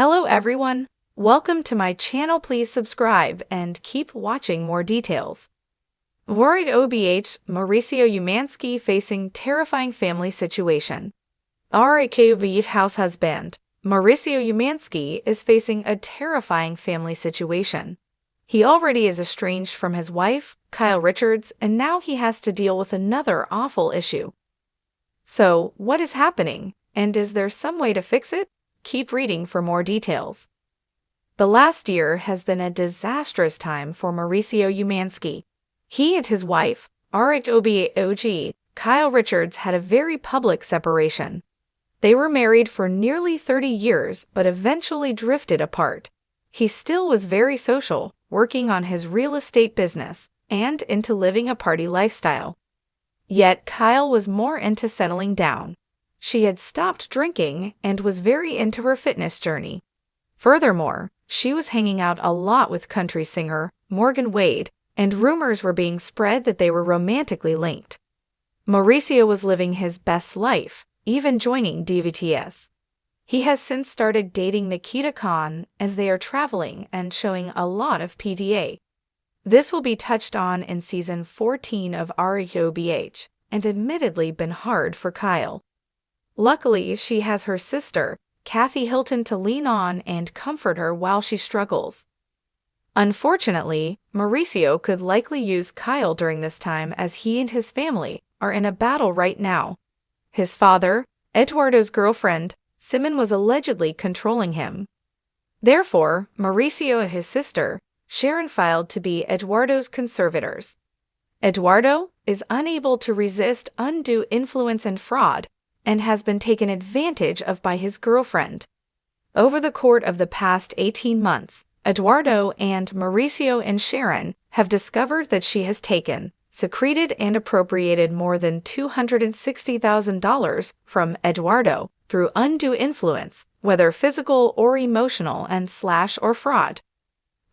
Hello everyone, welcome to my channel. Please subscribe and keep watching more details. Worried OBH, Mauricio Umansky facing terrifying family situation. RAKOB's house husband, Mauricio Umansky, is facing a terrifying family situation. He already is estranged from his wife, Kyle Richards, and now he has to deal with another awful issue. So, what is happening, and is there some way to fix it? Keep reading for more details. The last year has been a disastrous time for Mauricio Umansky. He and his wife, RAKOBOG, Kyle Richards, had a very public separation. They were married for nearly 30 years but eventually drifted apart. He still was very social, working on his real estate business, and into living a party lifestyle. Yet Kyle was more into settling down. She had stopped drinking and was very into her fitness journey. Furthermore, she was hanging out a lot with country singer Morgan Wade, and rumors were being spread that they were romantically linked. Mauricio was living his best life, even joining DVTS. He has since started dating Nikita Khan, and they are traveling and showing a lot of PDA. This will be touched on in season 14 of RAKOBH, and admittedly been hard for Kyle. Luckily, she has her sister, Kathy Hilton, to lean on and comfort her while she struggles. Unfortunately, Mauricio could likely use Kyle during this time as he and his family are in a battle right now. His father, Eduardo's girlfriend, Simon, was allegedly controlling him. Therefore, Mauricio and his sister, Sharon, filed to be Eduardo's conservators. Eduardo is unable to resist undue influence and fraud, and has been taken advantage of by his girlfriend. Over the course of the past 18 months, Eduardo and Mauricio and Sharon have discovered that she has taken, secreted, and appropriated more than $260,000 from Eduardo through undue influence, whether physical or emotional, and or fraud.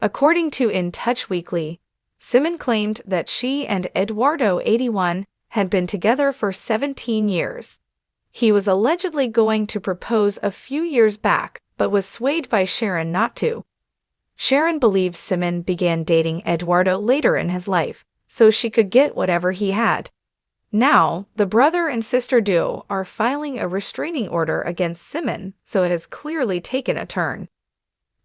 According to In Touch Weekly, Simon claimed that she and Eduardo, 81, had been together for 17 years. He was allegedly going to propose a few years back, but was swayed by Sharon not to. Sharon believes Simon began dating Eduardo later in his life, so she could get whatever he had. Now, the brother and sister duo are filing a restraining order against Simon, so it has clearly taken a turn.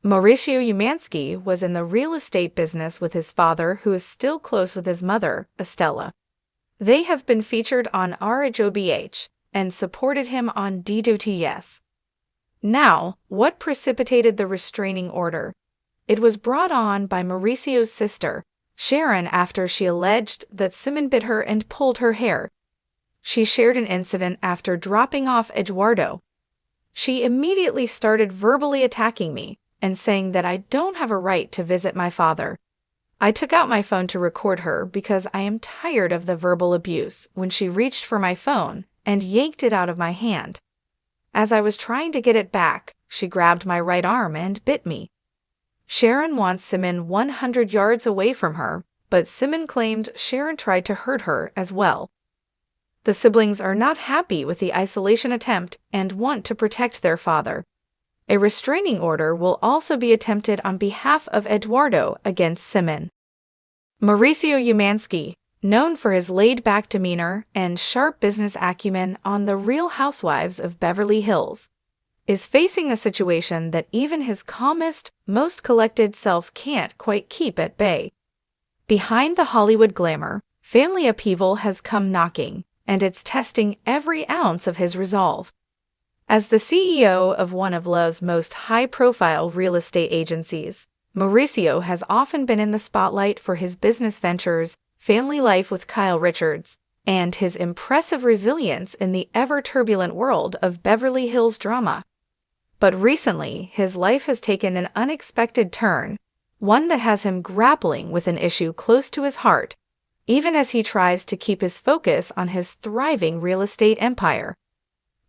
Mauricio Umansky was in the real estate business with his father, who is still close with his mother, Estella. They have been featured on RAKOBH and supported him on DVTS. Now, what precipitated the restraining order? It was brought on by Mauricio's sister, Sharon, after she alleged that Simon bit her and pulled her hair. She shared an incident after dropping off Eduardo. She immediately started verbally attacking me and saying that I don't have a right to visit my father. I took out my phone to record her because I am tired of the verbal abuse when she reached for my phone and yanked it out of my hand. As I was trying to get it back, she grabbed my right arm and bit me. Sharon wants Simon 100 yards away from her, but Simon claimed Sharon tried to hurt her as well. The siblings are not happy with the isolation attempt and want to protect their father. A restraining order will also be attempted on behalf of Eduardo against Simon. Mauricio Umansky, known for his laid-back demeanor and sharp business acumen on The Real Housewives of Beverly Hills, is facing a situation that even his calmest, most collected self can't quite keep at bay. Behind the Hollywood glamour, family upheaval has come knocking, and it's testing every ounce of his resolve. As the CEO of one of LA's most high-profile real estate agencies, Mauricio has often been in the spotlight for his business ventures, family life with Kyle Richards, and his impressive resilience in the ever-turbulent world of Beverly Hills drama. But recently, his life has taken an unexpected turn, one that has him grappling with an issue close to his heart, even as he tries to keep his focus on his thriving real estate empire.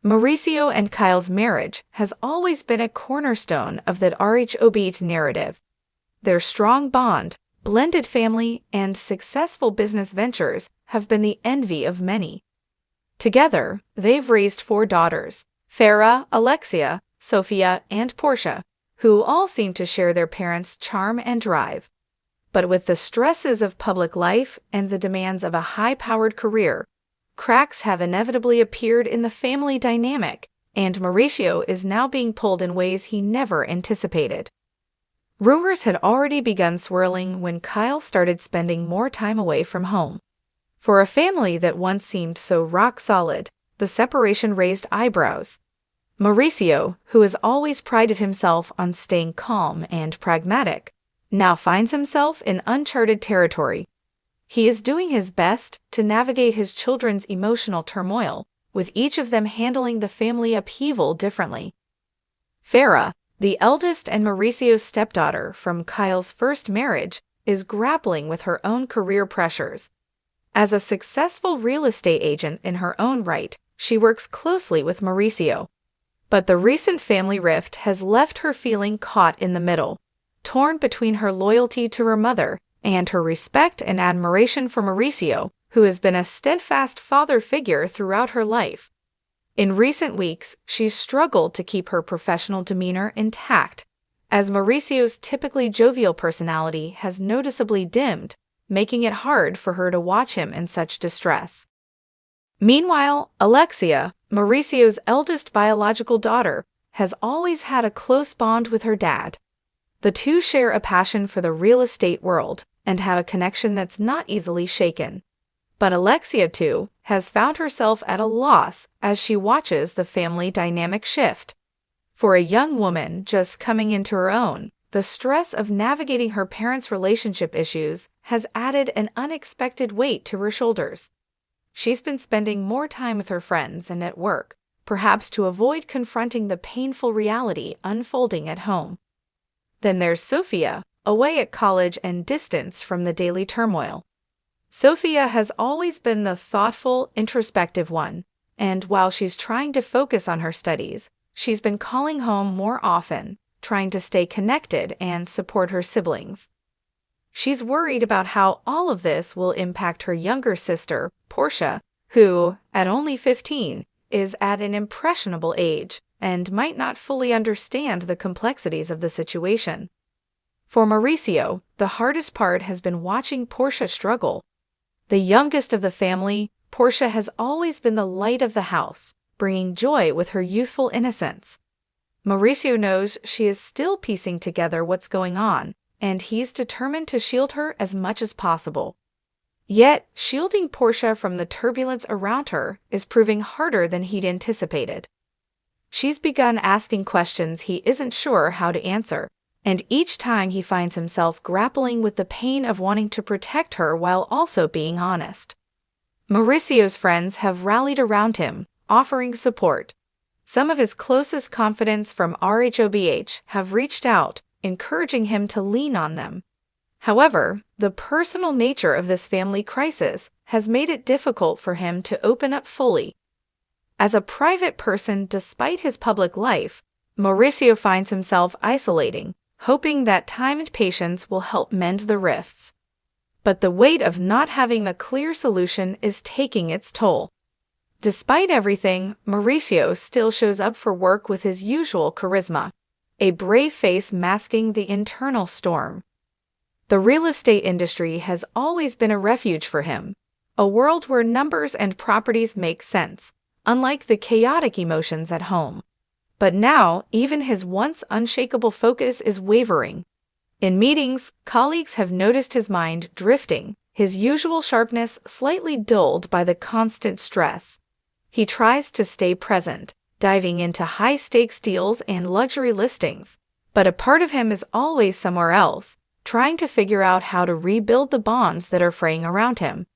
Mauricio and Kyle's marriage has always been a cornerstone of that RAKOBH narrative. Their strong bond, blended family, and successful business ventures have been the envy of many. Together, they've raised 4 daughters, Farah, Alexia, Sophia, and Portia, who all seem to share their parents' charm and drive. But with the stresses of public life and the demands of a high-powered career, cracks have inevitably appeared in the family dynamic, and Mauricio is now being pulled in ways he never anticipated. Rumors had already begun swirling when Kyle started spending more time away from home. For a family that once seemed so rock-solid, the separation raised eyebrows. Mauricio, who has always prided himself on staying calm and pragmatic, now finds himself in uncharted territory. He is doing his best to navigate his children's emotional turmoil, with each of them handling the family upheaval differently. Farah, the eldest and Mauricio's stepdaughter from Kyle's first marriage, is grappling with her own career pressures. As a successful real estate agent in her own right, she works closely with Mauricio. But the recent family rift has left her feeling caught in the middle, torn between her loyalty to her mother and her respect and admiration for Mauricio, who has been a steadfast father figure throughout her life. In recent weeks, she's struggled to keep her professional demeanor intact, as Mauricio's typically jovial personality has noticeably dimmed, making it hard for her to watch him in such distress. Meanwhile, Alexia, Mauricio's eldest biological daughter, has always had a close bond with her dad. The two share a passion for the real estate world and have a connection that's not easily shaken. But Alexia, too, has found herself at a loss as she watches the family dynamic shift. For a young woman just coming into her own, the stress of navigating her parents' relationship issues has added an unexpected weight to her shoulders. She's been spending more time with her friends and at work, perhaps to avoid confronting the painful reality unfolding at home. Then there's Sophia, away at college and distanced from the daily turmoil. Sophia has always been the thoughtful, introspective one, and while she's trying to focus on her studies, she's been calling home more often, trying to stay connected and support her siblings. She's worried about how all of this will impact her younger sister, Portia, who, at only 15, is at an impressionable age and might not fully understand the complexities of the situation. For Mauricio, the hardest part has been watching Portia struggle. The youngest of the family, Portia has always been the light of the house, bringing joy with her youthful innocence. Mauricio knows she is still piecing together what's going on, and he's determined to shield her as much as possible. Yet, shielding Portia from the turbulence around her is proving harder than he'd anticipated. She's begun asking questions he isn't sure how to answer, and each time he finds himself grappling with the pain of wanting to protect her while also being honest. Mauricio's friends have rallied around him, offering support. Some of his closest confidants from RHOBH have reached out, encouraging him to lean on them. However, the personal nature of this family crisis has made it difficult for him to open up fully. As a private person despite his public life, Mauricio finds himself isolating, hoping that time and patience will help mend the rifts. But the weight of not having a clear solution is taking its toll. Despite everything, Mauricio still shows up for work with his usual charisma, a brave face masking the internal storm. The real estate industry has always been a refuge for him, a world where numbers and properties make sense, unlike the chaotic emotions at home. But now, even his once unshakable focus is wavering. In meetings, colleagues have noticed his mind drifting, his usual sharpness slightly dulled by the constant stress. He tries to stay present, diving into high-stakes deals and luxury listings, but a part of him is always somewhere else, trying to figure out how to rebuild the bonds that are fraying around him.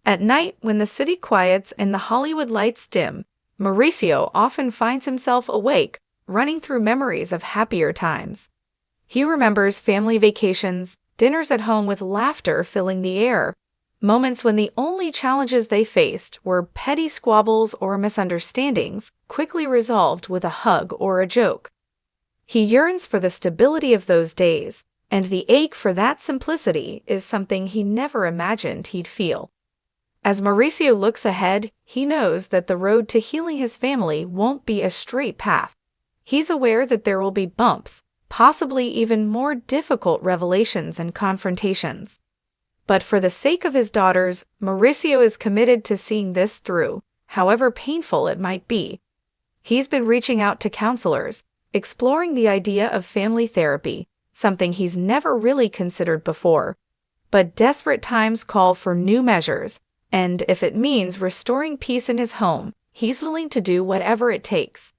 At night, when the city quiets and the Hollywood lights dim, Mauricio often finds himself awake, running through memories of happier times. He remembers family vacations, dinners at home with laughter filling the air, moments when the only challenges they faced were petty squabbles or misunderstandings, quickly resolved with a hug or a joke. He yearns for the stability of those days, and the ache for that simplicity is something he never imagined he'd feel. As Mauricio looks ahead, he knows that the road to healing his family won't be a straight path. He's aware that there will be bumps, possibly even more difficult revelations and confrontations. But for the sake of his daughters, Mauricio is committed to seeing this through, however painful it might be. He's been reaching out to counselors, exploring the idea of family therapy, something he's never really considered before. But desperate times call for new measures, and if it means restoring peace in his home, he's willing to do whatever it takes.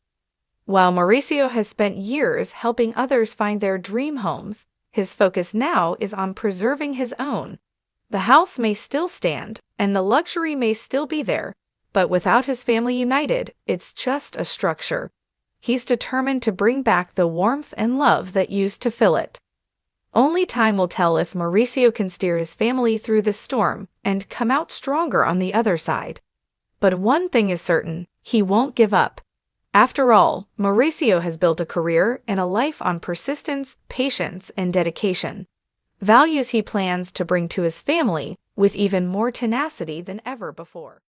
While Mauricio has spent years helping others find their dream homes, his focus now is on preserving his own. The house may still stand, and the luxury may still be there, but without his family united, it's just a structure. He's determined to bring back the warmth and love that used to fill it. Only time will tell if Mauricio can steer his family through this storm and come out stronger on the other side. But one thing is certain, he won't give up. After all, Mauricio has built a career and a life on persistence, patience, and dedication. Values he plans to bring to his family with even more tenacity than ever before.